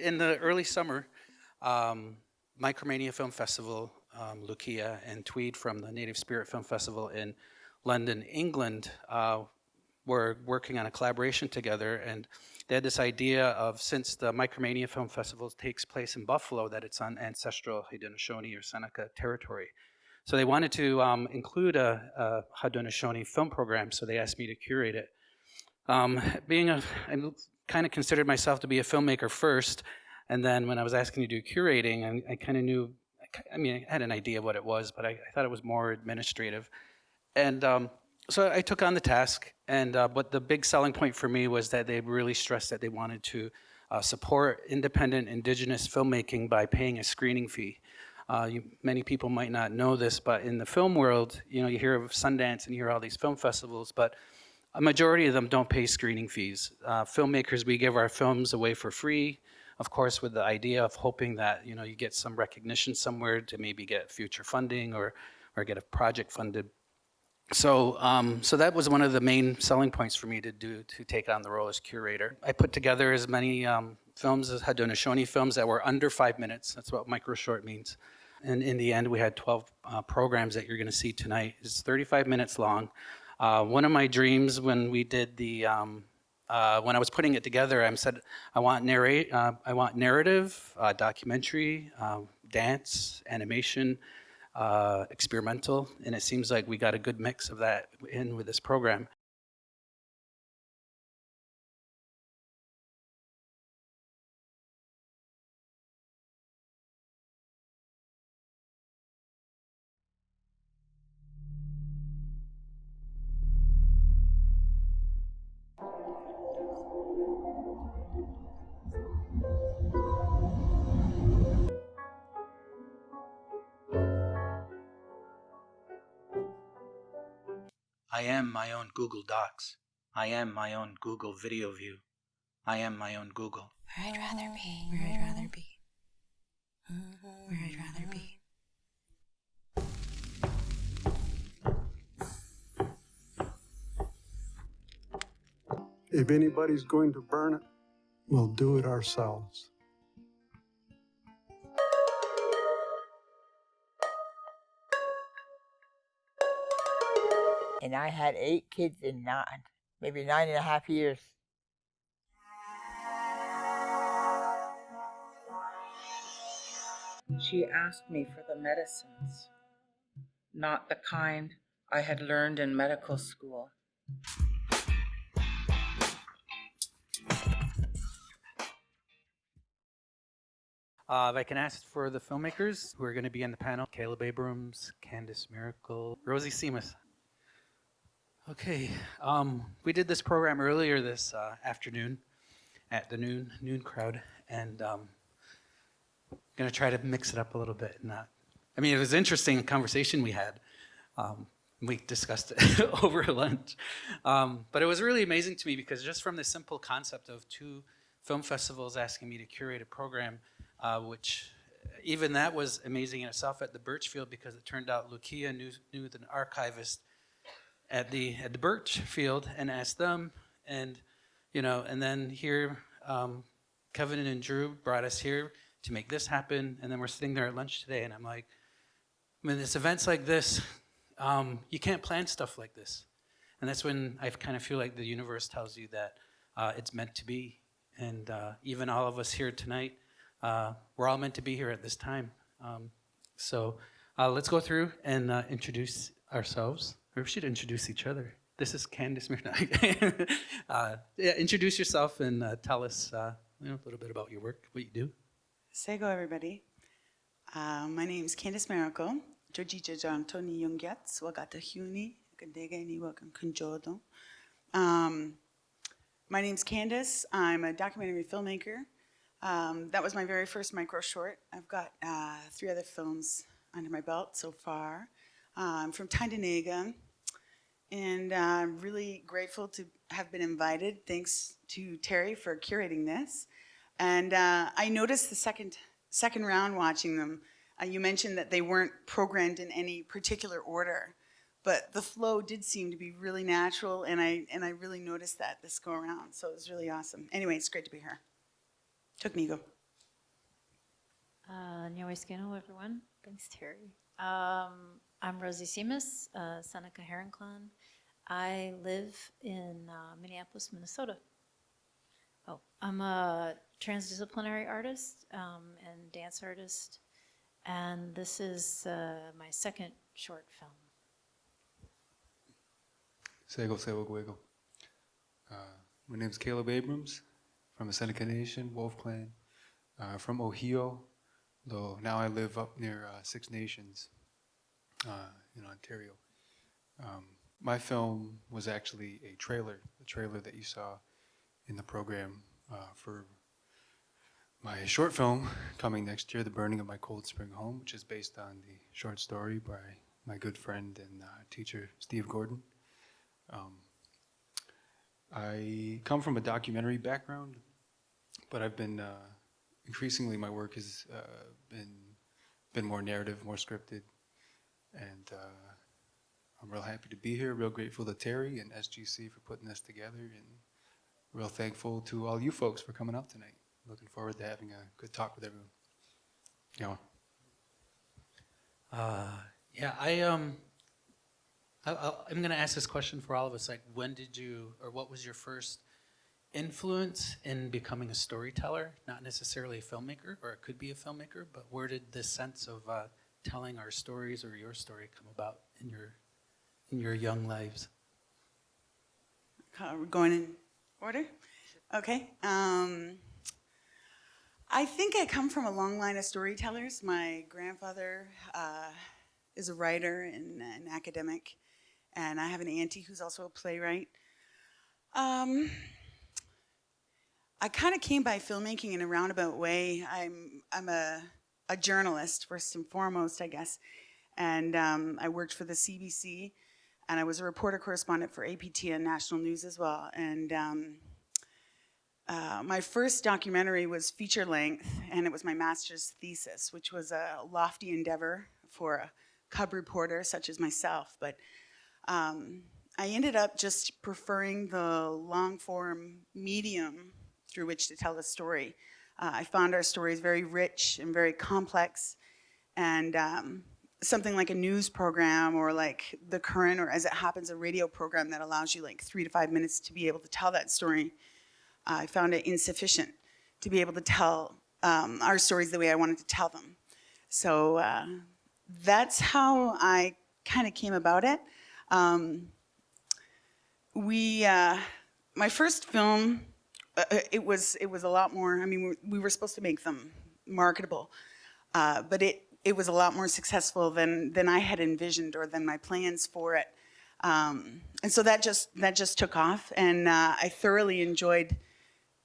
In the early summer, Micromania Film Festival, Lucia and Tweed from the Native Spirit Film Festival in London, England, were working on a collaboration together, and they had this idea of, since the Micromania Film Festival takes place in Buffalo, that it's on ancestral Haudenosaunee or Seneca territory. So they wanted to include a Haudenosaunee film program, so they asked me to curate it. I kind of considered myself to be a filmmaker first, and then when I was asking to do curating, I kind of knew, I had an idea of what it was, but I thought it was more administrative. And so I took on the task, and but the big selling point for me was that they really stressed that they wanted to support independent indigenous filmmaking by paying a screening fee. Many people might not know this, but in the film world, you hear of Sundance and you hear all these film festivals, but a majority of them don't pay screening fees. Filmmakers, we give our films away for free, of course, with the idea of hoping that you get some recognition somewhere to maybe get future funding or get a project funded. So that was one of the main selling points for me to take on the role as curator. I put together as many films as Haudenosaunee films that were under 5 minutes. That's what micro-short means. And in the end, we had 12 programs that you're going to see tonight. It's 35 minutes long. One of my dreams when we did the when I was putting it together, I said I want narrative, documentary, dance, animation, experimental, and it seems like we got a good mix of that in with this program. I am my own Google Docs. I am my own Google Video View. I am my own Google. Where I'd rather be. Where I'd rather be. Where I'd rather be. If anybody's going to burn it, we'll do it ourselves. And I had 8 kids in maybe 9.5 years. She asked me for the medicines, not the kind I had learned in medical school. If I can ask for the filmmakers who are going to be in the panel: Caleb Abrams, Candace, Maracle, Rosy Simas. Okay, we did this program earlier this afternoon at the noon crowd, and I'm going to try to mix it up a little bit. It was an interesting conversation we had. We discussed it over lunch, but it was really amazing to me because just from the simple concept of 2 film festivals asking me to curate a program, which even that was amazing in itself at the Burchfield, because it turned out Lucia knew an archivist at the Burchfield and asked them, and then here Kevin and Drew brought us here to make this happen, and then we're sitting there at lunch today, and I'm like, it's events like this, you can't plan stuff like this, and that's when I kind of feel like the universe tells you that it's meant to be, and even all of us here tonight, we're all meant to be here at this time. So let's go through and introduce ourselves. Or we should introduce each other. This is Candace. Introduce yourself and tell us a little bit about your work, what you do. Sego, everybody. My name is Candace Maracle. My name's Candace. I'm a documentary filmmaker. That was my very first micro-short. I've got 3 other films under my belt so far. I'm from Haudenosaunee, and I'm really grateful to have been invited. Thanks to Terry for curating this. And I noticed the second round watching them. You mentioned that they weren't programmed in any particular order, but the flow did seem to be really natural, and I really noticed that this go around. So it was really awesome. Anyway, it's great to be here. Tsi'tkalù.to. Hello, everyone. Thanks, Terry. I'm Rosy Simas, Seneca Niagara. I live in Minneapolis, Minnesota. Oh, I'm a transdisciplinary artist and dance artist, and this is my second short film. Tsi'tkalù.to. My name is Caleb Abrams from the Seneca Nation, Wolf Clan, from Ohio, though now I live up near Six Nations in Ontario. My film was actually a trailer, the trailer that you saw in the program for my short film coming next year, The Burning of My Cold Spring Home, which is based on the short story by my good friend and teacher, Steve Gordon. I come from a documentary background, but I've been increasingly my work has been more narrative, more scripted, and I'm real happy to be here. Real grateful to Terry and SGC for putting this together, and real thankful to all you folks for coming out tonight. Looking forward to having a good talk with everyone. I'm going to ask this question for all of us. Like, when did you, or what was your first influence in becoming a storyteller? Not necessarily a filmmaker, or it could be a filmmaker, but where did this sense of telling our stories or your story come about in your young lives? We're going in order? Okay. I think I come from a long line of storytellers. My grandfather is a writer and an academic, and I have an auntie who's also a playwright. I kind of came by filmmaking in a roundabout way. I'm a journalist, first and foremost, I guess, and I worked for the CBC, and I was a reporter correspondent for APT and National News as well. And my first documentary was feature length, and it was my master's thesis, which was a lofty endeavor for a cub reporter such as myself. But I ended up just preferring the long form medium through which to tell the story. I found our stories very rich and very complex, and something like a news program or like The Current, or as it happens, a radio program that allows you like 3 to 5 minutes to be able to tell that story, I found it insufficient to be able to tell our stories the way I wanted to tell them. So that's how I kind of came about it. My first film, it was a lot more. I mean, we were supposed to make them marketable, but it was a lot more successful than I had envisioned or than my plans for it. And so that just took off, and I thoroughly enjoyed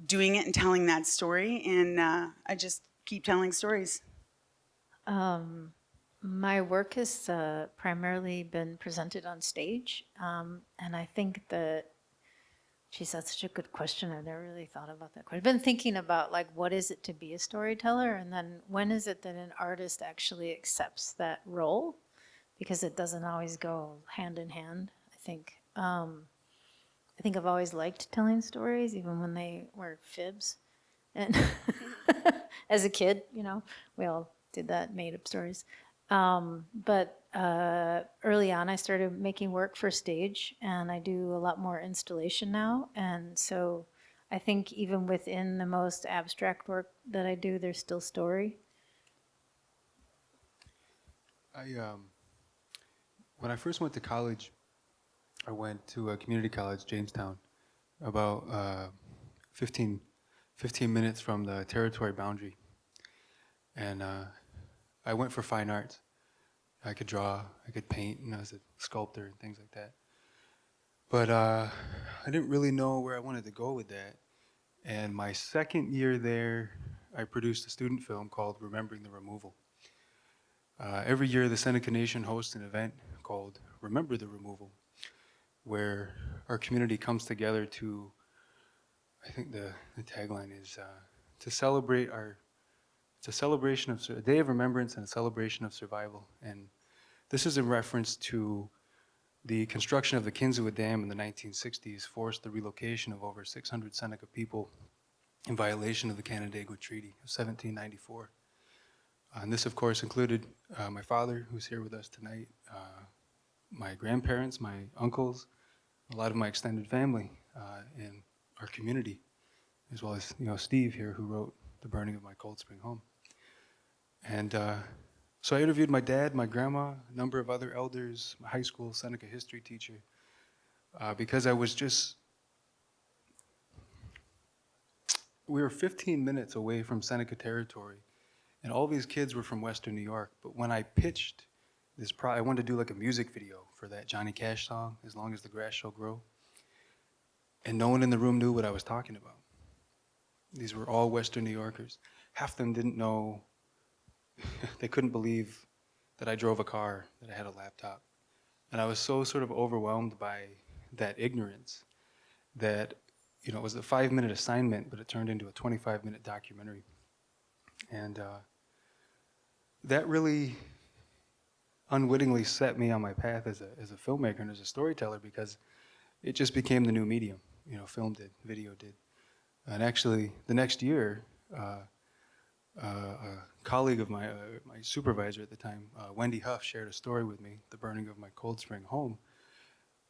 doing it and telling that story, and I just keep telling stories. My work has primarily been presented on stage, and I think that, geez, that's such a good question. I've never really thought about that question. I've been thinking about, like, what is it to be a storyteller, and then when is it that an artist actually accepts that role? Because it doesn't always go hand in hand, I think. I think I've always liked telling stories, even when they were fibs. And as a kid, we all did that, made up stories. But early on, I started making work for stage, and I do a lot more installation now. And so I think even within the most abstract work that I do, there's still story. When I first went to college, I went to a community college, Jamestown, about 15 minutes from the territory boundary. And I went for fine arts. I could draw, I could paint, and I was a sculptor and things like that. But I didn't really know where I wanted to go with that. And my second year there, I produced a student film called Remembering the Removal. Every year, the Seneca Nation hosts an event called Remember the Removal, where our community comes together to, I think the tagline is to celebrate it's a celebration of, a day of remembrance and a celebration of survival. And this is in reference to the construction of the Tsi'tkalù Dam in the 1960s forced the relocation of over 600 Seneca people in violation of the Canandaigua Treaty of 1794. And this, of course, included my father, who's here with us tonight, my grandparents, my uncles, a lot of my extended family, and our community, as well as Steve here, who wrote The Burning of My Cold Spring Home. And so I interviewed my dad, my grandma, a number of other elders, my high school Seneca history teacher, because we were 15 minutes away from Seneca territory, and all these kids were from Western New York. But when I pitched this I wanted to do like a music video for that Johnny Cash song, As Long as the Grass Shall Grow. And no one in the room knew what I was talking about. These were all Western New Yorkers. Half of them didn't know, they couldn't believe that I drove a car, that I had a laptop. And I was so sort of overwhelmed by that ignorance that, it was a 5-minute assignment, but it turned into a 25-minute documentary. And that really unwittingly set me on my path as a filmmaker and as a storyteller, because it just became the new medium. Film did, video did. And actually, the next year, a colleague of my supervisor at the time, Wendy Huff, shared a story with me, The Burning of My Cold Spring Home.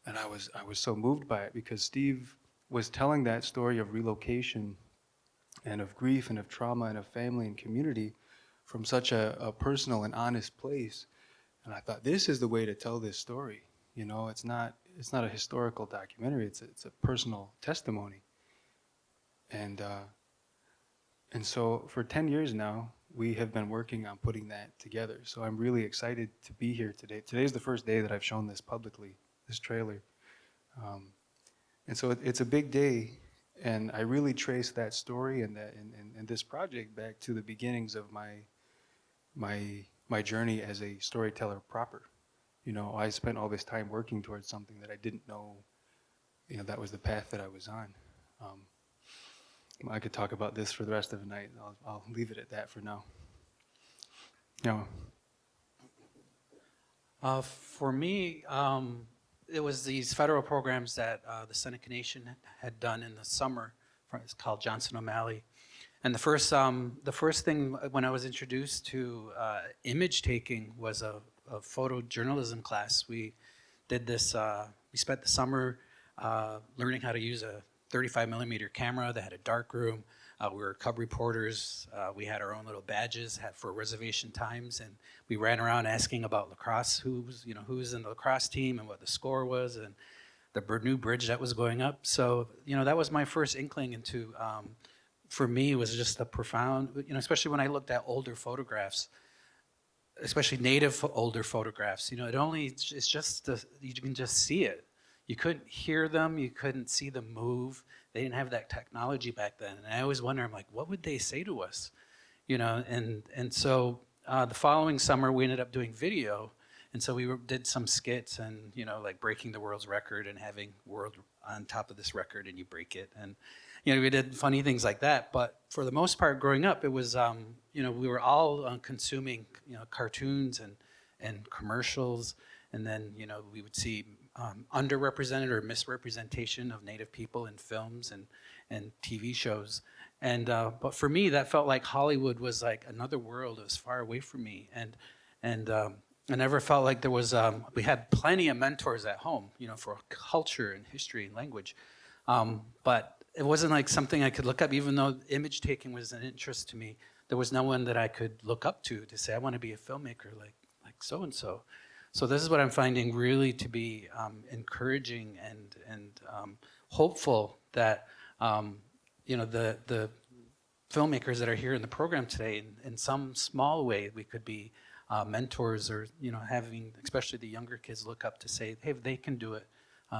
And I was so moved by it, because Steve was telling that story of relocation and of grief and of trauma and of family and community from such a personal and honest place. And I thought, this is the way to tell this story. It's not a historical documentary. It's a personal testimony. And so for 10 years now, we have been working on putting that together. So I'm really excited to be here today. Today's the first day that I've shown this publicly, this trailer. And so it's a big day, and I really trace that story and this project back to the beginnings of my journey as a storyteller proper. I spent all this time working towards something that I didn't know, that was the path that I was on. I could talk about this for the rest of the night. I'll leave it at that for now. For me, it was these federal programs that the Seneca Nation had done in the summer. It's called Johnson O'Malley. And the first thing when I was introduced to image taking was a photojournalism class. We did this, we spent the summer learning how to use a 35 millimeter camera that had a dark room. We were cub reporters. We had our own little badges for reservation times, and we ran around asking about lacrosse, who was in the lacrosse team and what the score was, and the new bridge that was going up. So, that was my first inkling into, for me, it was just a profound, especially when I looked at older photographs, especially native older photographs. It's just, you can just see it. You couldn't hear them, you couldn't see them move. They didn't have that technology back then. And I always wonder, I'm like, what would they say to us? And so the following summer we ended up doing video. And so we did some skits and, like breaking the world's record and having world on top of this record and you break it. And, we did funny things like that. But for the most part, growing up, it was, we were all consuming, cartoons and commercials. And then, we would see underrepresented or misrepresentation of Native people in films and TV shows. And but for me, that felt like Hollywood was like another world. It was far away from me. And I never felt like there was, we had plenty of mentors at home, for culture and history and language. But it wasn't like something I could look up, even though image taking was an interest to me. There was no one that I could look up to say, I want to be a filmmaker like so-and-so. So this is what I'm finding really to be encouraging and hopeful that, the filmmakers that are here in the program today, in some small way, we could be mentors or, having, especially the younger kids look up to say, hey, if they can do it,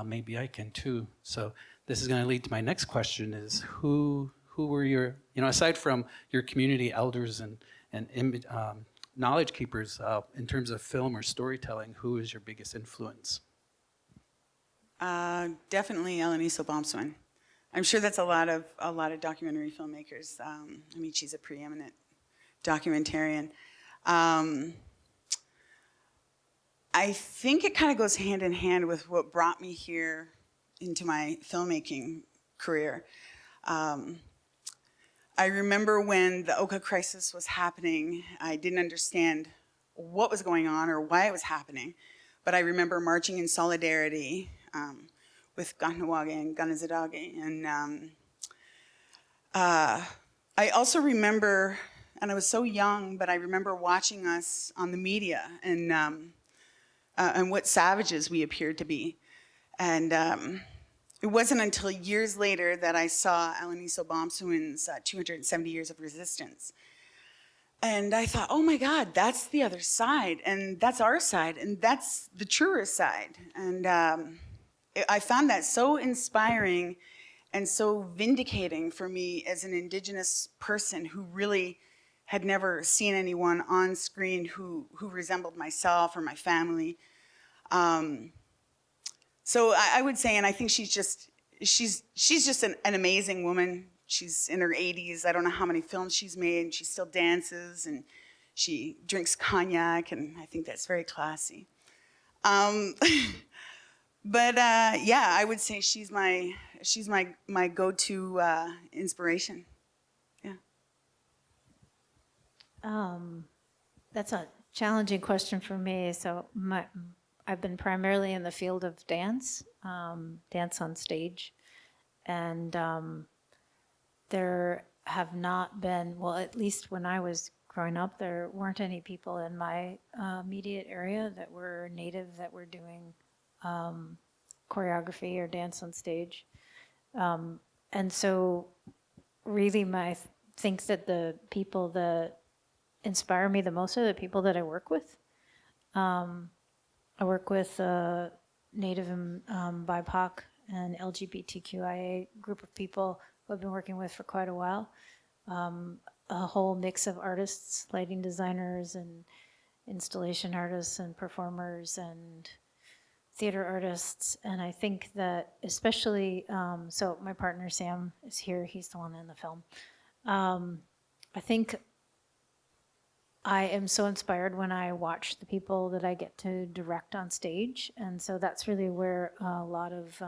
maybe I can too. So this is going to lead to my next question is who were your, aside from your community elders and knowledge keepers, in terms of film or storytelling, who is your biggest influence? Definitely Eleniso Bomswin. I'm sure that's a lot of documentary filmmakers. She's a preeminent documentarian. I think it kind of goes hand in hand with what brought me here into my filmmaking career. I remember when the Oka crisis was happening, I didn't understand what was going on or why it was happening, but I remember marching in solidarity with Ganawage and Ganazadage. And I also remember, and I was so young, but I remember watching us on the media and what savages we appeared to be. And it wasn't until years later that I saw Alaniso Bomsuin's 270 Years of Resistance. And I thought, oh my God, that's the other side, and that's our side, and that's the truer side. And I found that so inspiring and so vindicating for me as an Indigenous person who really had never seen anyone on screen who resembled myself or my family. So I would say, and I think she's just an amazing woman. She's in her 80s. I don't know how many films she's made. She still dances and she drinks cognac, and I think that's very classy. But yeah, I would say she's my go-to inspiration. Yeah. That's a challenging question for me. So I've been primarily in the field of dance, dance on stage, and there have not been, well, at least when I was growing up, there weren't any people in my immediate area that were Native that were doing choreography or dance on stage. And so really I think that the people that inspire me the most are the people that I work with. I work with a Native and BIPOC and LGBTQIA group of people who I've been working with for quite a while. A whole mix of artists, lighting designers and installation artists and performers and theater artists. And I think that especially, so my partner Sam is here, he's the one in the film. I think I am so inspired when I watch the people that I get to direct on stage. And so that's really where a lot of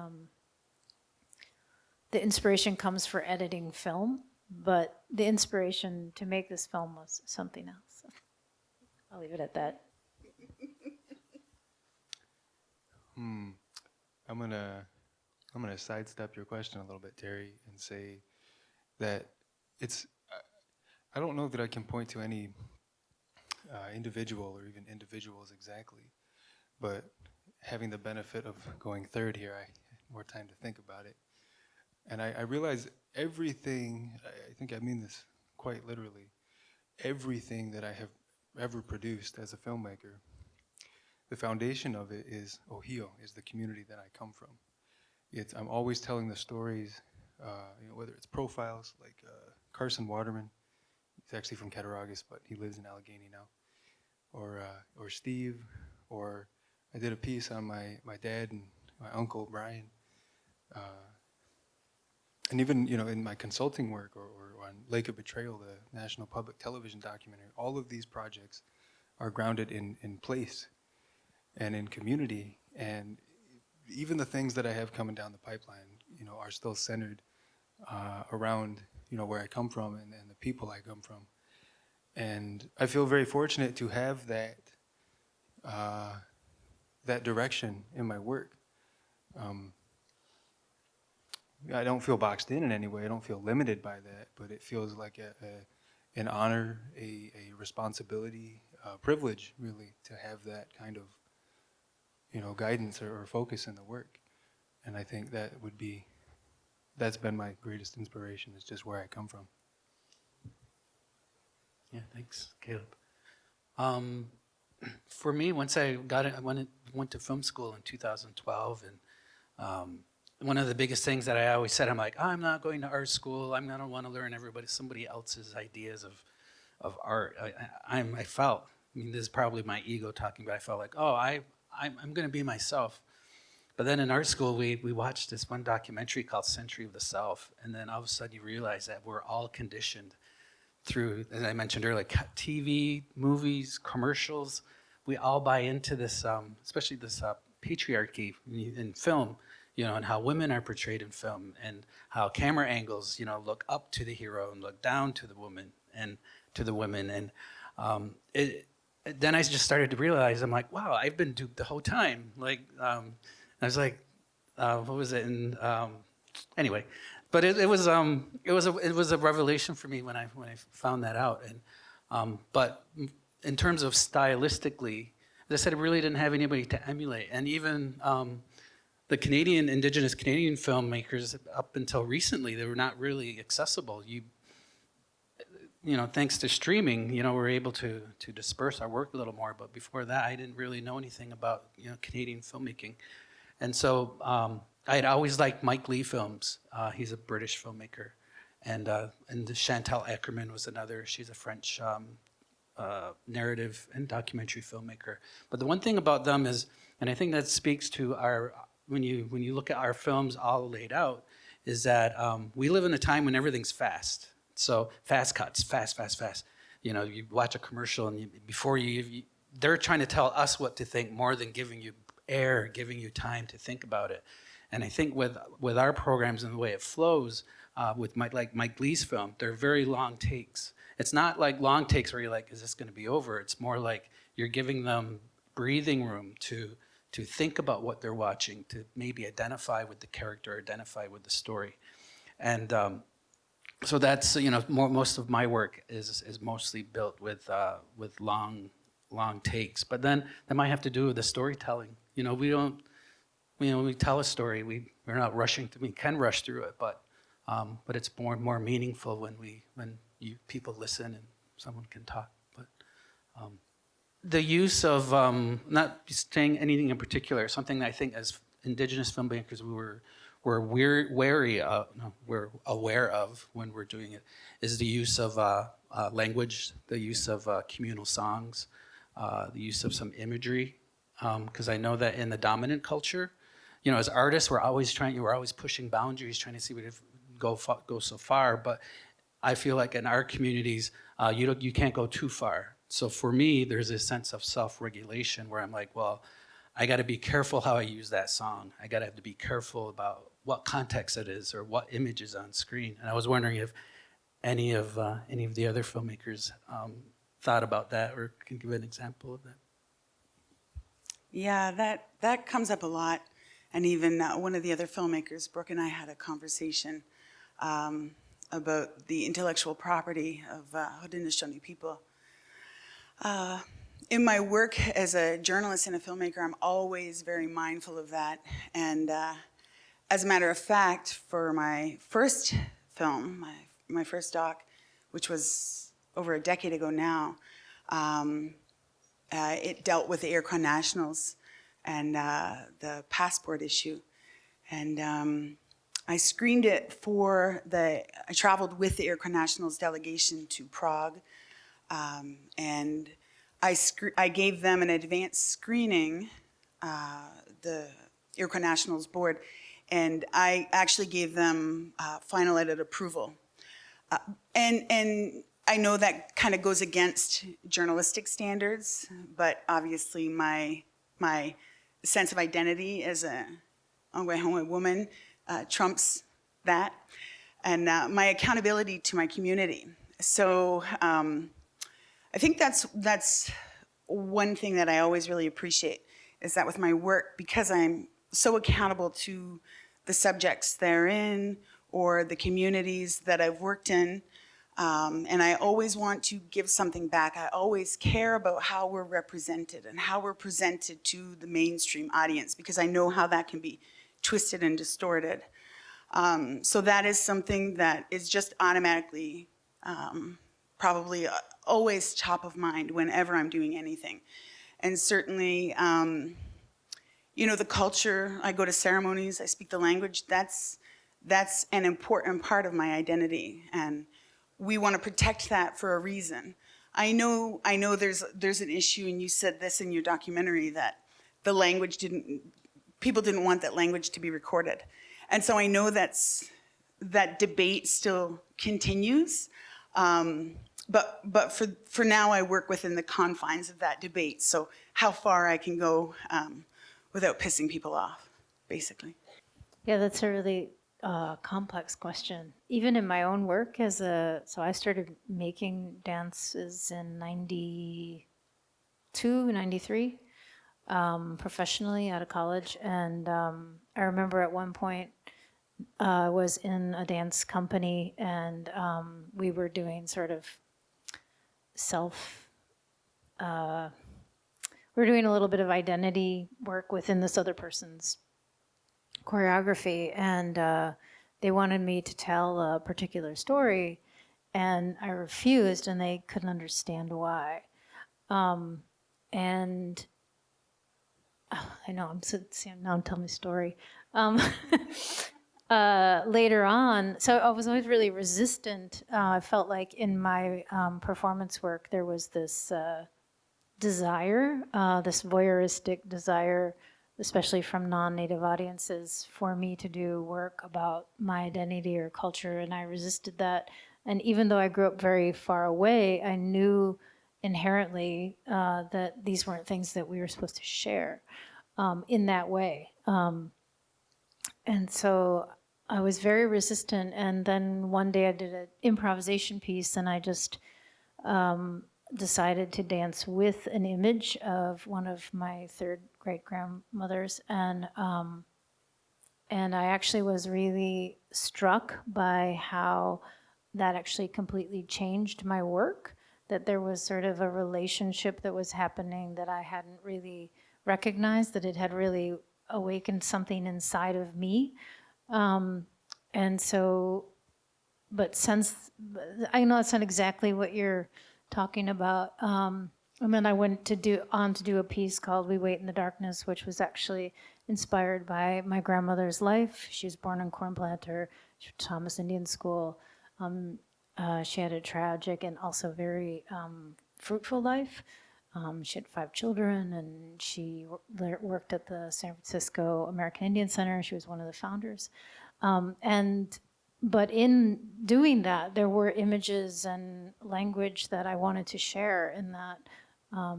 the inspiration comes for editing film. But the inspiration to make this film was something else. So I'll leave it at that. I'm gonna sidestep your question a little bit, Terry, and say that I don't know that I can point to any individual or even individuals exactly, but having the benefit of going third here, I had more time to think about it. And I realize everything, I think I mean this quite literally, everything that I have ever produced as a filmmaker, the foundation of it is Ohio, is the community that I come from. I'm always telling the stories, whether it's profiles like Carson Waterman, he's actually from Cattaraugus, but he lives in Allegheny now, or Steve, or I did a piece on my dad and my uncle Brian, and even in my consulting work or on Lake of Betrayal, the National Public Television documentary. All of these projects are grounded in place and in community, and even the things that I have coming down the pipeline, are still centered around where I come from and the people I come from. And I feel very fortunate to have that direction in my work. I don't feel boxed in any way. I don't feel limited by that, but it feels like an honor, a responsibility, a privilege, really, to have that kind of, guidance or focus in the work. And I think that's been my greatest inspiration, is just where I come from. Yeah, thanks, Caleb. For me, once I went to film school in 2012, and one of the biggest things that I always said, I'm like, I'm not going to art school. I'm going to want to learn somebody else's ideas of art. I felt, this is probably my ego talking, but I felt like, I'm going to be myself. But then in art school, we watched this one documentary called Century of the Self, and then all of a sudden you realize that we're all conditioned through, as I mentioned earlier, TV, movies, commercials. We all buy into this, especially this patriarchy in film. and how women are portrayed in film, and how camera angles, look up to the hero and look down to the woman and to the women. And then I just started to realize, I'm like, wow, I've been duped the whole time. Like, I was like, what was it? And anyway, but it was a revelation for me when I found that out. And but in terms of stylistically, as I said, I really didn't have anybody to emulate. And even the Indigenous Canadian filmmakers, up until recently, they were not really accessible. Thanks to streaming, we're able to disperse our work a little more. But before that, I didn't really know anything about, Canadian filmmaking. And so I had always liked Mike Leigh films. He's a British filmmaker. And Chantal Eckermann was another. She's a French narrative and documentary filmmaker. But the one thing about them is, and I think that speaks to when you look at our films all laid out, is that we live in a time when everything's fast. So fast cuts, fast. You watch a commercial, and they're trying to tell us what to think more than giving you air, giving you time to think about it. And I think with our programs and the way it flows, with Mike Leigh's film, they're very long takes. It's not like long takes where you're like, is this going to be over? It's more like you're giving them breathing room to think about what they're watching, to maybe identify with the character, identify with the story. And so that's, most of my work is mostly built with long takes. But then that might have to do with the storytelling. We tell a story, we're not rushing we can rush through it, but it's more meaningful when people listen and someone can talk. But the use of not saying anything in particular, something that I think as Indigenous filmmakers we're aware of when we're doing it, is the use of language, the use of communal songs, the use of some imagery, because I know that in the dominant culture, as artists, we're always pushing boundaries, trying to see what go so far. But I feel like in our communities, you can't go too far. So for me, there's this sense of self-regulation where I'm like, well, I got to be careful how I use that song. I got to have to be careful about what context it is or what image is on screen. And I was wondering if any of the other filmmakers thought about that or can give an example of that. Yeah, that comes up a lot. And even one of the other filmmakers, Brooke, and I had a conversation about the intellectual property of Haudenosaunee people. In my work as a journalist and a filmmaker, I'm always very mindful of that. And as a matter of fact, for my first film, my first doc, which was over a decade ago now, it dealt with the Iroquois nationals and the passport issue. And I screened it I traveled with the Iroquois nationals delegation to Prague, and I gave them an advanced screening, the Iroquois Nationals Board, and I actually gave them final edit approval. And I know that kind of goes against journalistic standards, but obviously my sense of identity as a Onyota'a woman trumps that, and my accountability to my community. So I think that's one thing that I always really appreciate, is that with my work, because I'm so accountable to the subjects therein or the communities that I've worked in, and I always want to give something back. I always care about how we're represented and how we're presented to the mainstream audience, because I know how that can be twisted and distorted. So that is something that is just automatically probably always top of mind whenever I'm doing anything. And certainly, the culture, I go to ceremonies, I speak the language, that's an important part of my identity. And we want to protect that for a reason. I know there's an issue, and you said this in your documentary, that the language people didn't want that language to be recorded. And so I know that debate still continues. But for now, I work within the confines of that debate. So how far I can go without pissing people off, basically. Yeah, that's a really complex question. Even in my own work so I started making dances in 92, 93, professionally out of college. And I remember at one point I was in a dance company, and we were doing sort of we were doing a little bit of identity work within this other person's choreography, and they wanted me to tell a particular story, and I refused, and they couldn't understand why. And I know now I'm telling my story. Later on, so I was always really resistant. I felt like in my performance work there was this desire, this voyeuristic desire, especially from non-native audiences, for me to do work about my identity or culture, and I resisted that. And even though I grew up very far away, I knew inherently that these weren't things that we were supposed to share in that way. And so I was very resistant. And then one day I did an improvisation piece, and I just decided to dance with an image of one of my third great grandmothers, and I actually was really struck by how that actually completely changed my work, that there was sort of a relationship that was happening that I hadn't really recognized, that it had really awakened something inside of me. And so, but since, I know it's not exactly what you're talking about. And then I went on to do a piece called We Wait in the Darkness, which was actually inspired by my grandmother's life. She was born on corn planter, she went to Thomas Indian School. She had a tragic and also very fruitful life. She had 5 children, and she worked at the San Francisco American Indian Center. She was one of the founders. But in doing that, there were images and language that I wanted to share in that.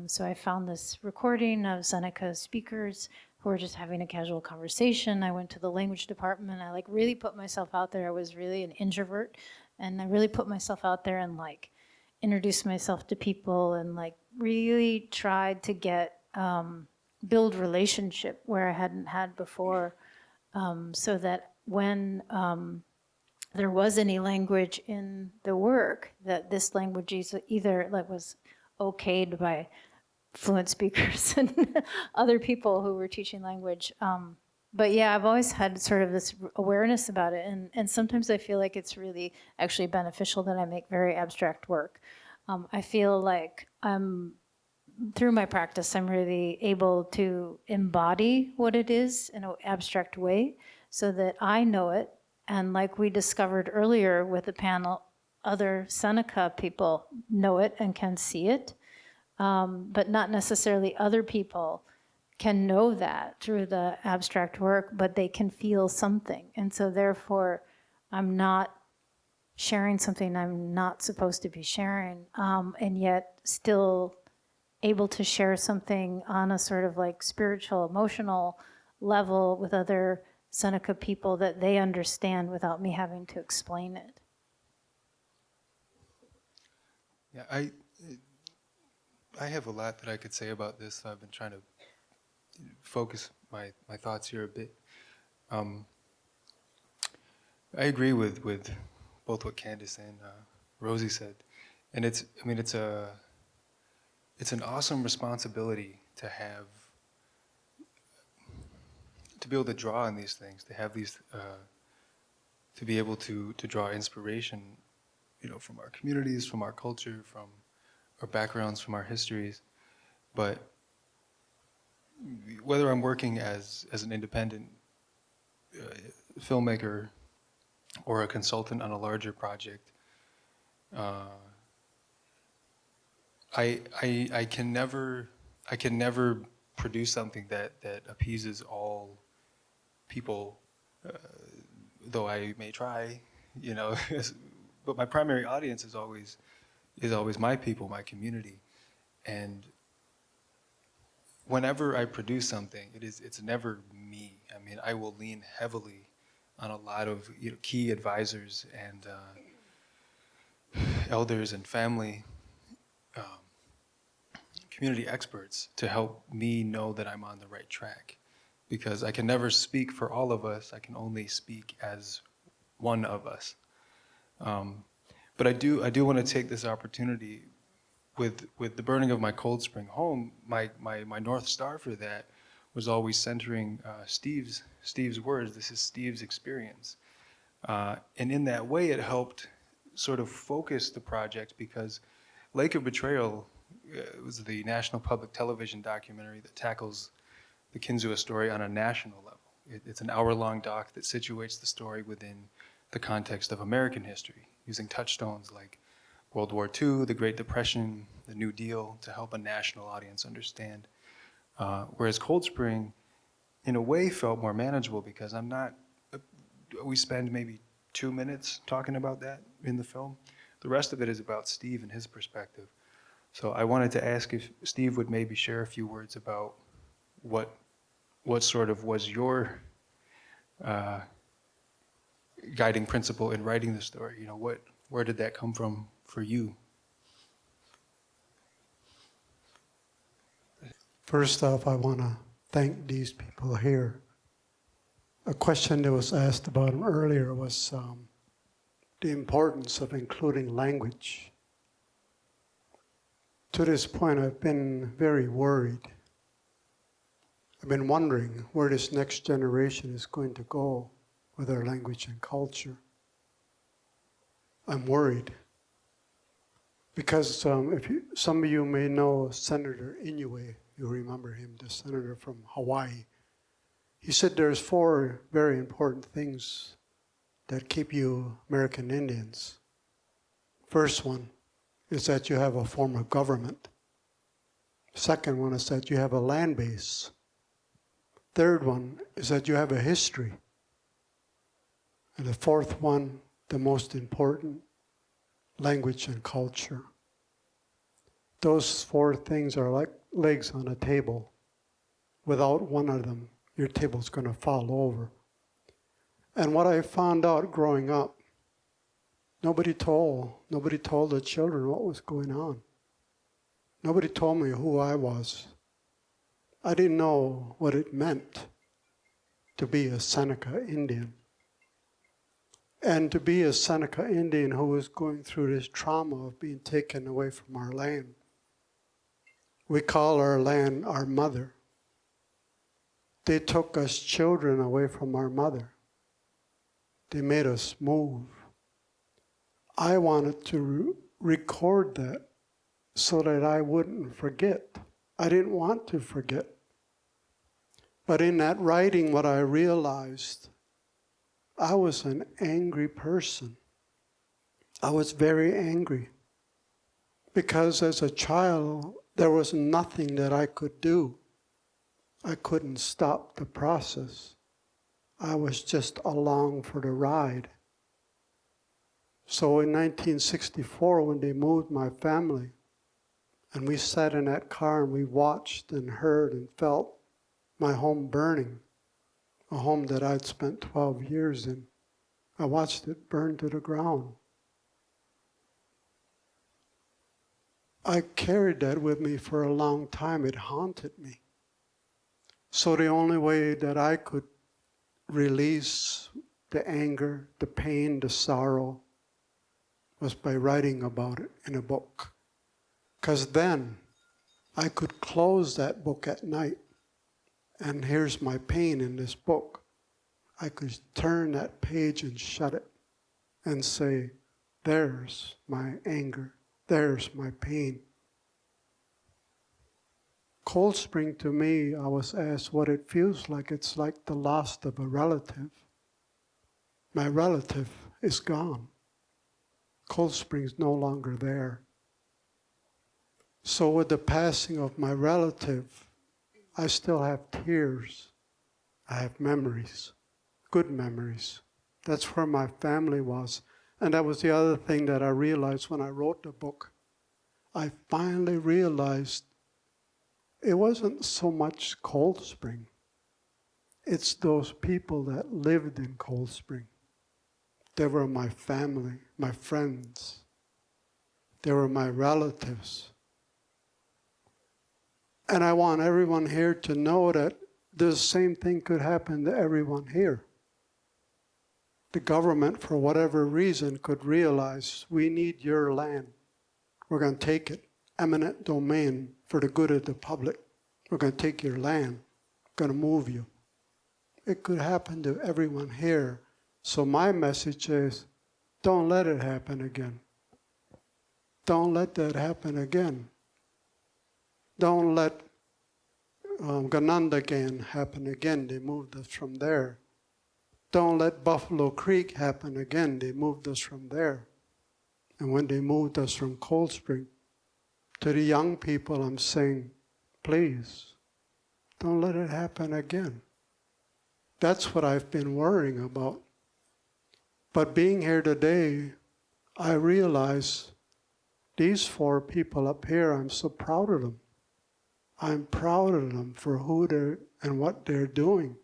So I found this recording of Seneca speakers who were just having a casual conversation. I went to the language department. I really put myself out there. I was really an introvert, and I really put myself out there and introduced myself to people, and really tried to build relationship where I hadn't had before, so that when there was any language in the work, that this language either was okayed by fluent speakers and other people who were teaching language. But yeah, I've always had sort of this awareness about it, and sometimes I feel like it's really actually beneficial that I make very abstract work. I feel like through my practice, I'm really able to embody what it is in an abstract way so that I know it. And like we discovered earlier with the panel, other Seneca people know it and can see it, but not necessarily other people can know that through the abstract work, but they can feel something. And so therefore, I'm not sharing something I'm not supposed to be sharing, and yet still able to share something on a sort of spiritual, emotional level with other Seneca people that they understand without me having to explain it. Yeah, I have a lot that I could say about this. I've been trying to focus my thoughts here a bit. I agree with both what Candace and Rosy said, and it's an awesome responsibility to have, to be able to draw on these things, to have these, to be able to draw inspiration, from our communities, from our culture, from our backgrounds, from our histories. But whether I'm working as an independent filmmaker or a consultant on a larger project, I can never produce something that appeases all people, though I may try, but my primary audience is always my people, my community. And whenever I produce something, it's never me. I mean, I will lean heavily on a lot of key advisors and elders and family community experts to help me know that I'm on the right track. Because I can never speak for all of us, I can only speak as one of us. But I do want to take this opportunity with the burning of my Cold Spring home. My North Star for that was always centering Steve's words. This is Steve's experience. And in that way, it helped sort of focus the project, because Lake of Betrayal was the national public television documentary that tackles the Kinzua story on a national level. It's an hour-long doc that situates the story within the context of American history, using touchstones like World War II, the Great Depression, the New Deal, to help a national audience understand. Whereas Cold Spring, in a way, felt more manageable, because we spend maybe 2 minutes talking about that in the film. The rest of it is about Steve and his perspective. So I wanted to ask if Steve would maybe share a few words about what sort of was your guiding principle in writing the story. Where did that come from for you? First off, I want to thank these people here. A question that was asked about them earlier was the importance of including language. To this point, I've been very worried. I've been wondering where this next generation is going to go with their language and culture. I'm worried. Because some of you may know Senator Inouye. You remember him, the senator from Hawaii. He said there's 4 very important things that keep you American Indians. First one is that you have a form of government. Second one is that you have a land base. Third one is that you have a history. And the fourth one, the most important, language and culture. Those 4 things are like legs on a table. Without one of them, your table's going to fall over. And what I found out growing up, nobody told the children what was going on. Nobody told me who I was. I didn't know what it meant to be a Seneca Indian. And to be a Seneca Indian who was going through this trauma of being taken away from our land. We call our land our mother. They took us children away from our mother. They made us move. I wanted to record that so that I wouldn't forget. I didn't want to forget. But in that writing, what I realized, I was an angry person. I was very angry. Because as a child, there was nothing that I could do. I couldn't stop the process. I was just along for the ride. So in 1964, when they moved my family, and we sat in that car and we watched and heard and felt my home burning, a home that I'd spent 12 years in. I watched it burn to the ground. I carried that with me for a long time. It haunted me. So the only way that I could release the anger, the pain, the sorrow was by writing about it in a book. Because then I could close that book at night. And here's my pain in this book. I could turn that page and shut it and say, there's my anger. There's my pain. Cold Spring, to me, I was asked what it feels like. It's like the loss of a relative. My relative is gone. Cold Spring's no longer there. So with the passing of my relative, I still have tears. I have memories, good memories. That's where my family was. And that was the other thing that I realized when I wrote the book. I finally realized it wasn't so much Cold Spring. It's those people that lived in Cold Spring. They were my family, my friends. They were my relatives. And I want everyone here to know that the same thing could happen to everyone here. The government, for whatever reason, could realize we need your land. We're going to take it, eminent domain for the good of the public. We're going to take your land, we're going to move you. It could happen to everyone here. So my message is, don't let it happen again. Don't let that happen again. Don't let Ganandagan happen again. They moved us from there. Don't let Buffalo Creek happen again. They moved us from there. And when they moved us from Cold Spring, to the young people I'm saying, please, don't let it happen again. That's what I've been worrying about. But being here today, I realize these 4 people up here, I'm so proud of them. I'm proud of them for who they're and what they're doing.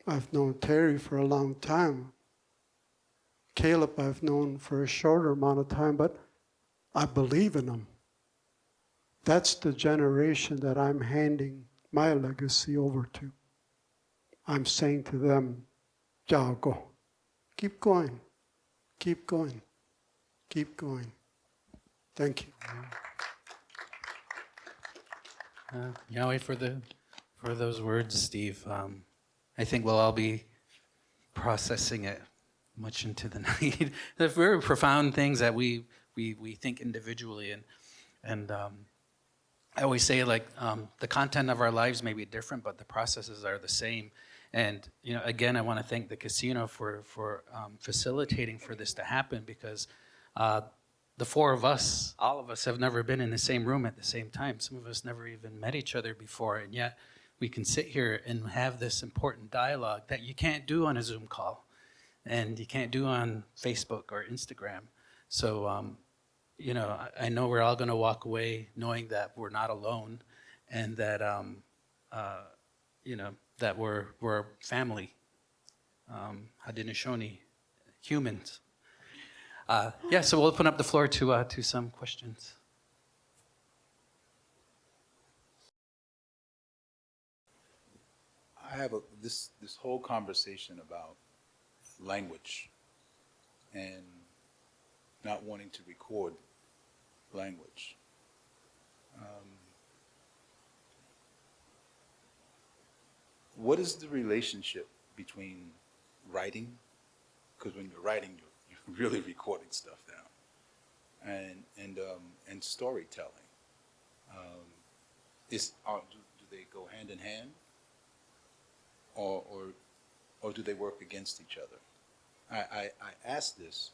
I've known Terry for a long time. Caleb I've known for a shorter amount of time, but I believe in them. That's the generation that I'm handing my legacy over to. I'm saying to them, Jago, keep going, keep going, keep going. Thank you. Yahweh for those words, Steve. I think we'll all be processing it much into the night. They're very profound things that we think individually, and I always say, like, the content of our lives may be different, but the processes are the same. And again, I want to thank the casino for facilitating for this to happen, because the 4 of us, all of us, have never been in the same room at the same time. Some of us never even met each other before, and yet we can sit here and have this important dialogue that you can't do on a Zoom call, and you can't do on Facebook or Instagram. So, I know we're all going to walk away knowing that we're not alone, and that, that we're family, Haudenosaunee humans. So we'll open up the floor to some questions. I have this whole conversation about language and not wanting to record language. What is the relationship between writing, because when you're writing, you're really recording stuff down, and storytelling? Do they go hand in hand, or do they work against each other? I ask this.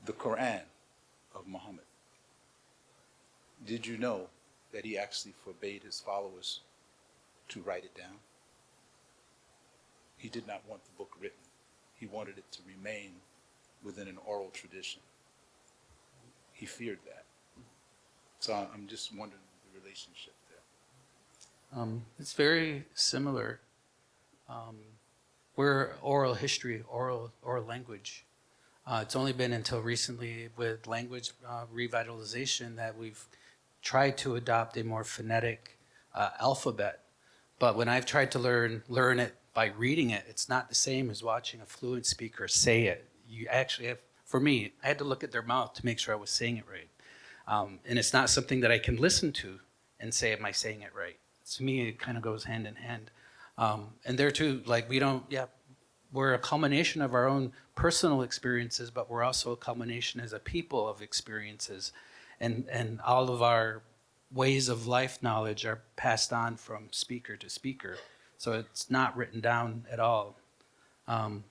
The Quran of Muhammad, did you know that he actually forbade his followers to write it down? He did not want the book written. He wanted it to remain within an oral tradition. He feared that. So I'm just wondering the relationship there. It's very similar. We're oral history, oral language. It's only been until recently with language revitalization that we've tried to adopt a more phonetic alphabet. But when I've tried to learn it by reading it, it's not the same as watching a fluent speaker say it. You actually have, for me, I had to look at their mouth to make sure I was saying it right. And it's not something that I can listen to and say, am I saying it right? To me, it kind of goes hand in hand. And there too, like we're a culmination of our own personal experiences, but we're also a culmination as a people of experiences. And all of our ways of life knowledge are passed on from speaker to speaker. So it's not written down at all. So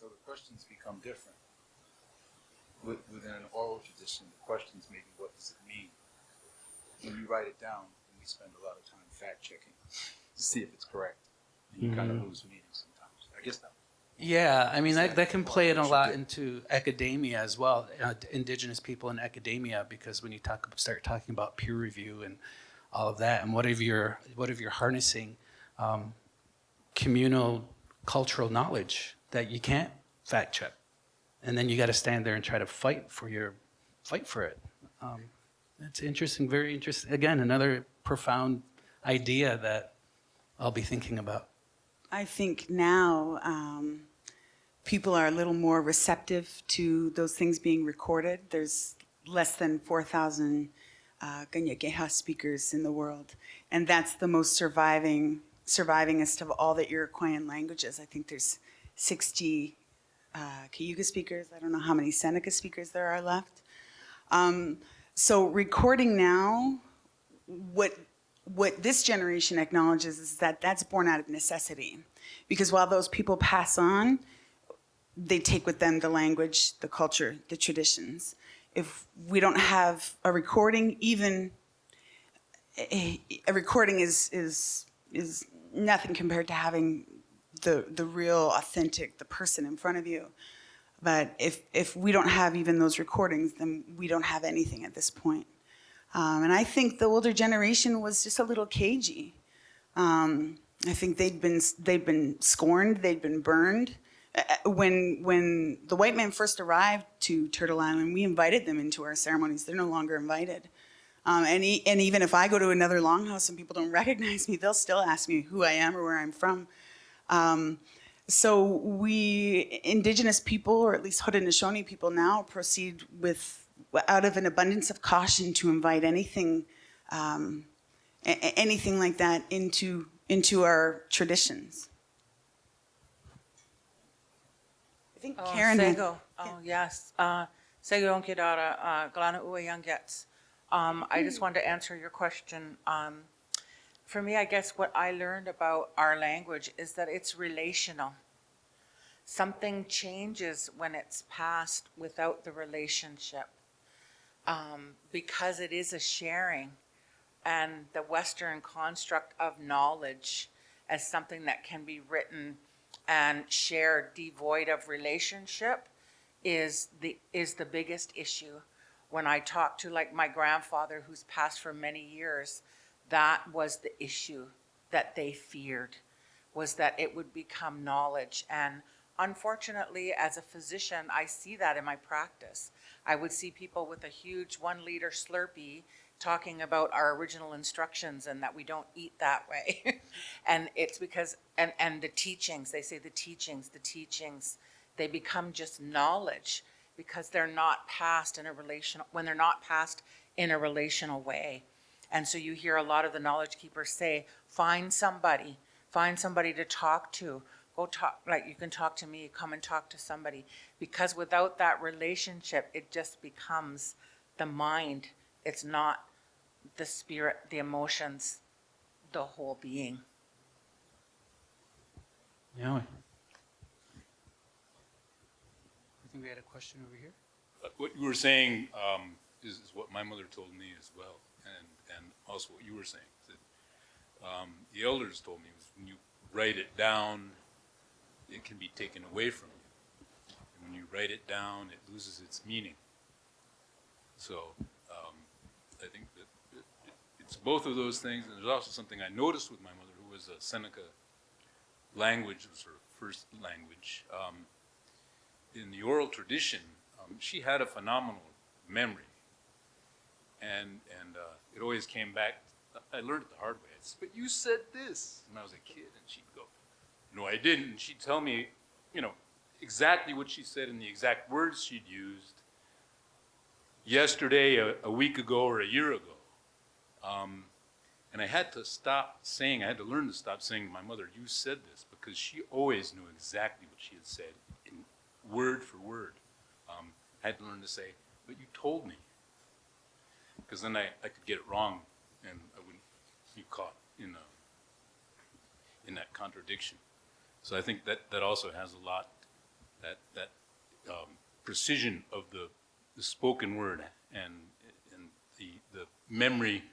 the questions become different. Within an oral tradition, the questions may be, what does it mean? When you write it down, we spend a lot of time fact checking to see if it's correct. And you kind of lose meaning sometimes. I guess that. Yeah, I mean, that can play in a lot into academia as well, indigenous people in academia, because when you start talking about peer review and all of that? And what if you're harnessing communal cultural knowledge that you can't fact check, and then you got to stand there and try to fight for it. It's interesting, very interesting. Again, another profound idea that I'll be thinking about. I think now people are a little more receptive to those things being recorded. There's less than 4,000 Onyota'a speakers in the world, and that's the most survivingest of all the Iroquoian languages. I think there's 60 Cayuga speakers. I don't know how many Seneca speakers there are left. So recording now, what this generation acknowledges is that that's born out of necessity. Because while those people pass on, they take with them the language, the culture, the traditions. If we don't have a recording, even a recording is nothing compared to having the real, authentic, the person in front of you. But if we don't have even those recordings, then we don't have anything at this point. And I think the older generation was just a little cagey. I think they'd been scorned, they'd been burned. When the white men first arrived to Turtle Island, we invited them into our ceremonies. They're no longer invited. And even if I go to another longhouse and people don't recognize me, they'll still ask me who I am or where I'm from. So we Indigenous people, or at least Haudenosaunee people now, proceed with, out of an abundance of caution, to invite anything like that into our traditions. I think Karen had, Sego. Oh, yes. Sego Onyota'a, Glana Ua Youngets. I just wanted to answer your question. For me, I guess what I learned about our language is that it's relational. Something changes when it's passed without the relationship, because it is a sharing, and the Western construct of knowledge as something that can be written and shared devoid of relationship is the biggest issue. When I talk to, like, my grandfather, who's passed for many years, that was the issue that they feared, was that it would become knowledge. And unfortunately, as a physician, I see that in my practice. I would see people with a huge 1-liter Slurpee talking about our original instructions and that we don't eat that way. And it's because, and the teachings, they say the teachings, they become just knowledge because they're not passed in a relational, when they're not passed in a relational way. And so you hear a lot of the knowledge keepers say, find somebody to talk to. Go talk, like you can talk to me, come and talk to somebody. Because without that relationship, it just becomes the mind. It's not the spirit, the emotions, the whole being. Yeah. I think we had a question over here. What you were saying is what my mother told me as well, and also what you were saying. That, the elders told me was when you write it down, it can be taken away from you. And when you write it down, it loses its meaning. So I think that it's both of those things. And there's also something I noticed with my mother, who was a Seneca language, was her first language. In the oral tradition, she had a phenomenal memory. And it always came back. I learned it the hard way. I said, but you said this when I was a kid. And she'd go, no, I didn't. And she'd tell me, exactly what she said and the exact words she'd used yesterday, a week ago, or a year ago. And I had to learn to stop saying to my mother, you said this, because she always knew exactly what she had said, in word for word. I had to learn to say, but you told me. Because then I could get it wrong, and I wouldn't be caught in that contradiction. So I think that also has a lot, that precision of the spoken word and the memory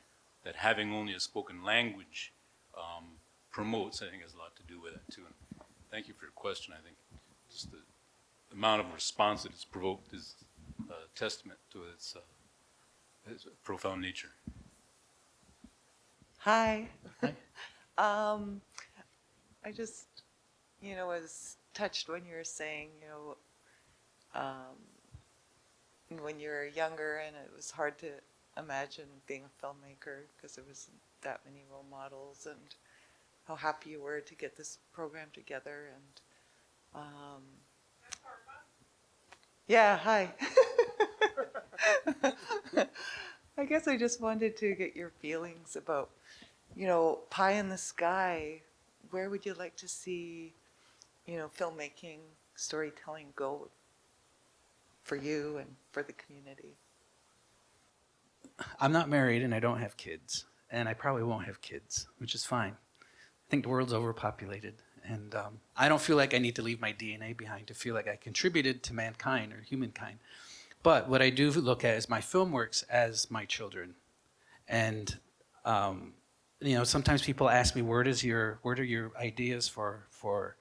that having only a spoken language promotes, I think has a lot to do with it too. And thank you for your question. I think just the amount of response that it's provoked is a testament to its profound nature. Hi. Hi. I just, was touched when you were saying, when you were younger and it was hard to imagine being a filmmaker because there wasn't that many role models, and how happy you were to get this program together. And yeah, hi. I guess I just wanted to get your feelings about, pie in the sky. Where would you like to see, filmmaking, storytelling go for you and for the community? I'm not married and I don't have kids, and I probably won't have kids, which is fine. I think the world's overpopulated, and I don't feel like I need to leave my DNA behind to feel like I contributed to mankind or humankind. But what I do look at is my film works as my children. And sometimes people ask me, where do your ideas for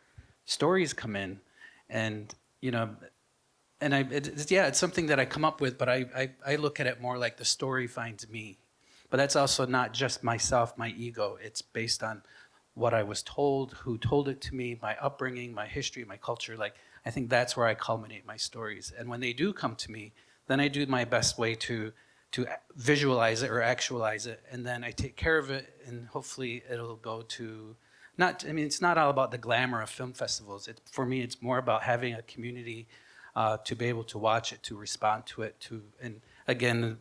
stories come in? And it's something that I come up with, but I look at it more like the story finds me. But that's also not just myself, my ego. It's based on what I was told, who told it to me, my upbringing, my history, my culture. Like, I think that's where I culminate my stories. And when they do come to me, then I do my best way to visualize it or actualize it, and then I take care of it, and hopefully it'll go to it's not all about the glamour of film festivals. For me, it's more about having a community to be able to watch it, to respond to it, and again,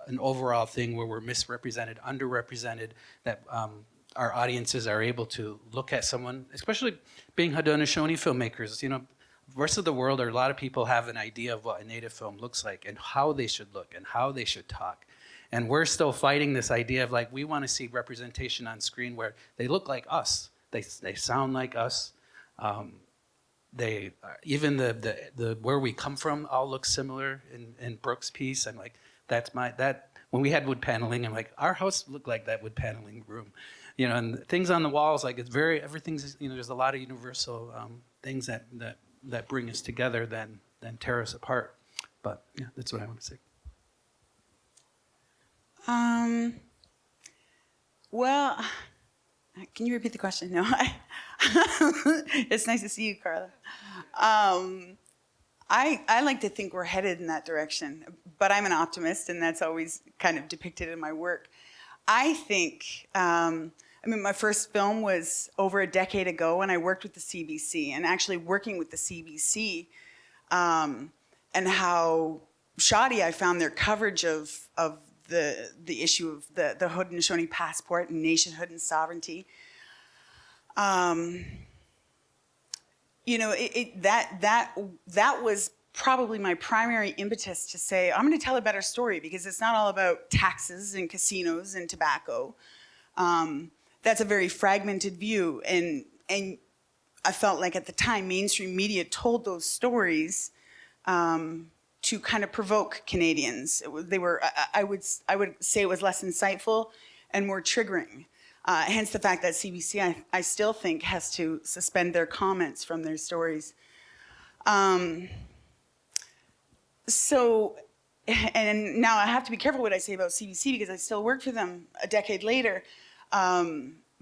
an overall thing where we're misrepresented, underrepresented, that our audiences are able to look at someone, especially being Haudenosaunee filmmakers. The rest of the world, or a lot of people have an idea of what a native film looks like and how they should look and how they should talk. And we're still fighting this idea of we want to see representation on screen where they look like us. They sound like us. Even the where we come from all looks similar in Brooke's piece. I'm like, when we had wood paneling, I'm like, our house looked like that wood paneling room. And things on the walls, everything's, there's a lot of universal things that bring us together than tear us apart. But yeah, that's what I want to say. Well, can you repeat the question? No, it's nice to see you, Carla. I like to think we're headed in that direction, but I'm an optimist, and that's always kind of depicted in my work. I think, my first film was over a decade ago, and I worked with the CBC, and actually working with the CBC, and how shoddy I found their coverage of the issue of the Haudenosaunee passport and nationhood and sovereignty. That was probably my primary impetus to say, I'm going to tell a better story, because it's not all about taxes and casinos and tobacco. That's a very fragmented view, and I felt like at the time mainstream media told those stories to kind of provoke Canadians. I would say it was less insightful and more triggering. Hence the fact that CBC, I still think, has to suspend their comments from their stories. So, and now I have to be careful what I say about CBC, because I still work for them a decade later.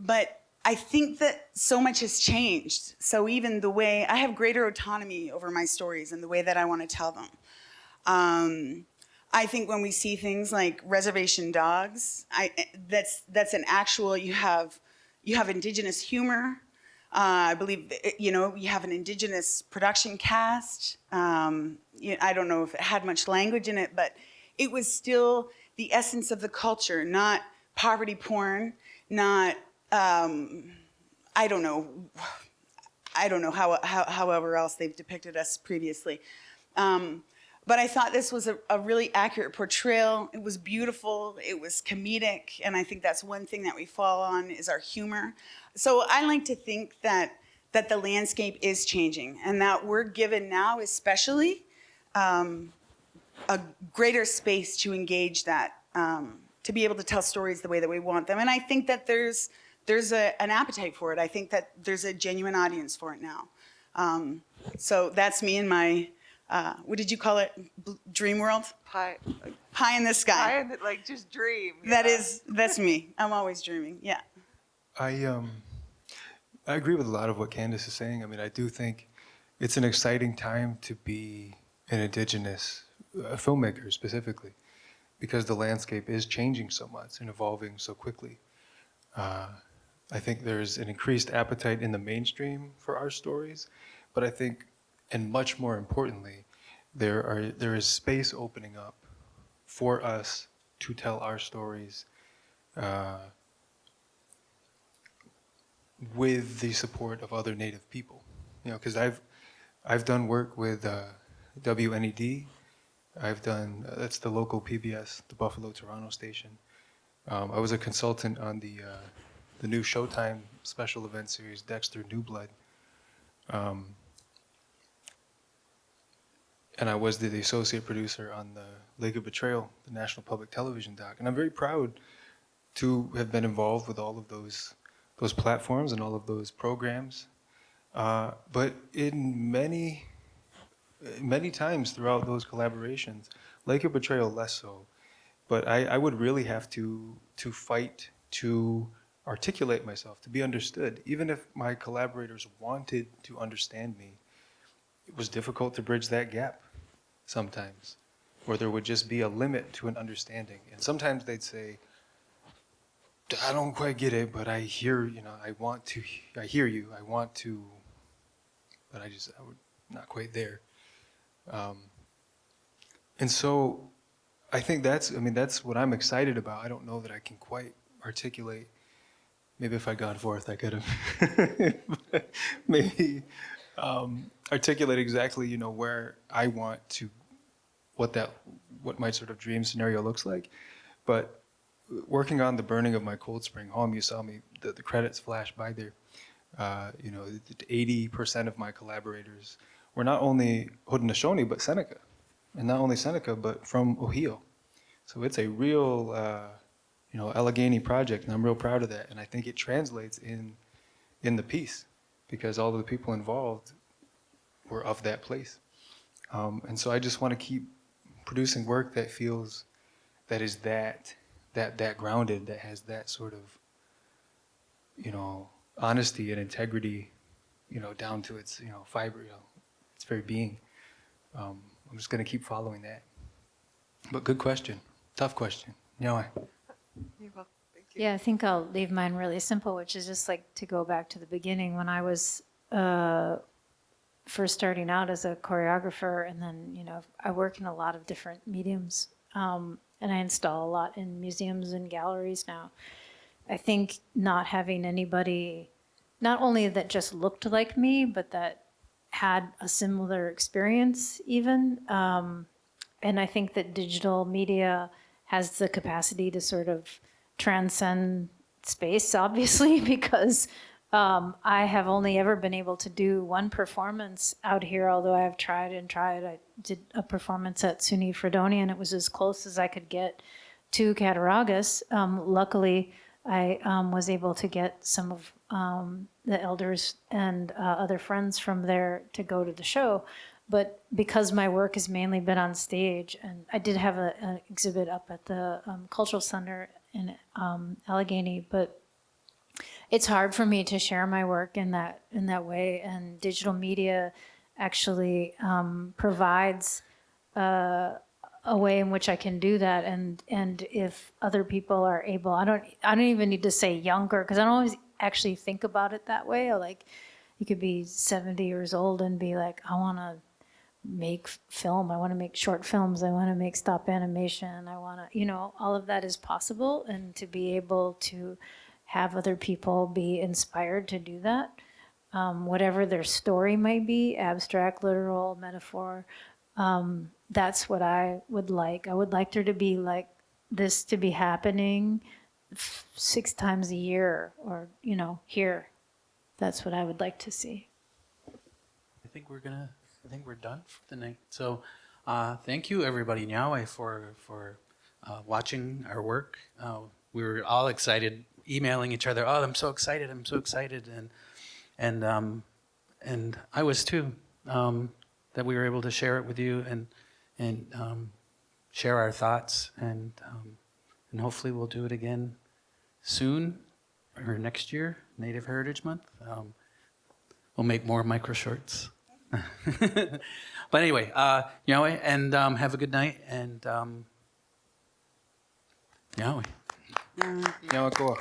But I think that so much has changed. So even the way, I have greater autonomy over my stories and the way that I want to tell them. I think when we see things like reservation dogs, that's an actual, you have Indigenous humor. I believe, you have an Indigenous production cast. I don't know if it had much language in it, but it was still the essence of the culture, not poverty porn, not, I don't know however else they've depicted us previously. But I thought this was a really accurate portrayal. It was beautiful, it was comedic, and I think that's one thing that we fall on is our humor. So I like to think that the landscape is changing, and that we're given now especially a greater space to engage that, to be able to tell stories the way that we want them. And I think that there's an appetite for it. I think that there's a genuine audience for it now. So that's me and my, what did you call it? Dream world? Pie Pie in the sky. Like just dream. That's me. I'm always dreaming. Yeah. I agree with a lot of what Candace is saying. I mean, I do think it's an exciting time to be an indigenous filmmaker specifically, because the landscape is changing so much and evolving so quickly. I think there's an increased appetite in the mainstream for our stories, but I think, and much more importantly, there is space opening up for us to tell our stories with the support of other Native people. You know, because I've done work with WNED. I've done that's the local PBS, the Buffalo Toronto station. I was a consultant on the new Showtime special event series, Dexter New Blood. And I was the associate producer on the Lake of Betrayal, the National Public Television doc. And I'm very proud to have been involved with all of those platforms and all of those programs. But in many times throughout those collaborations, Lake of Betrayal less so, but I would really have to fight to articulate myself, to be understood. Even if my collaborators wanted to understand me, it was difficult to bridge that gap sometimes, or there would just be a limit to an understanding. And sometimes they'd say, I don't quite get it, but I hear, I hear you, I want to, but I would not quite there. And so I think that's what I'm excited about. I don't know that I can quite articulate. Maybe if I'd gone forth, I could have maybe articulate exactly, where I want to, what my sort of dream scenario looks like. But working on the burning of my Cold Spring home, you saw me, the credits flash by there. 80% of my collaborators were not only Haudenosaunee, but Seneca. And not only Seneca, but from Ohio. So it's a real, Allegheny project, and I'm real proud of that. And I think it translates in the piece, because all of the people involved were of that place. And so I just want to keep producing work that feels, that is that grounded, that has that sort of, honesty and integrity, down to its, fiber, its very being. I'm just going to keep following that. But good question. Tough question. You're welcome. Thank you. Yeah, I think I'll leave mine really simple, which is just like to go back to the beginning when I was first starting out as a choreographer, and then, I work in a lot of different mediums, and I install a lot in museums and galleries now. I think not having anybody, not only that just looked like me, but that had a similar experience even. And I think that digital media has the capacity to sort of transcend space, obviously, because I have only ever been able to do one performance out here, although I have tried and tried. I did a performance at SUNY Fredonia, and it was as close as I could get to Cattaraugus. Luckily, I was able to get some of the elders and other friends from there to go to the show. But because my work has mainly been on stage, and I did have an exhibit up at the Cultural Center in Allegheny, but it's hard for me to share my work in that way. And digital media actually provides a way in which I can do that. And if other people are able, I don't even need to say younger, because I don't always actually think about it that way. Like, you could be 70 years old and be like, I want to make film, I want to make short films, I want to make stop animation, I want to, all of that is possible. And to be able to have other people be inspired to do that, whatever their story might be, abstract, literal, metaphor, that's what I would like. I would like there to be like this to be happening 6 times a year, or, here. That's what I would like to see. I think we're done for the night. So thank you, everybody, Nyawe, for watching our work. We were all excited, emailing each other. Oh, I'm so excited! And I was too, that we were able to share it with you and share our thoughts, and hopefully we'll do it again soon or next year, Native Heritage Month. We'll make more micro shorts. But anyway, Yahweh, and have a good night, and Yahweh. Yamakoa.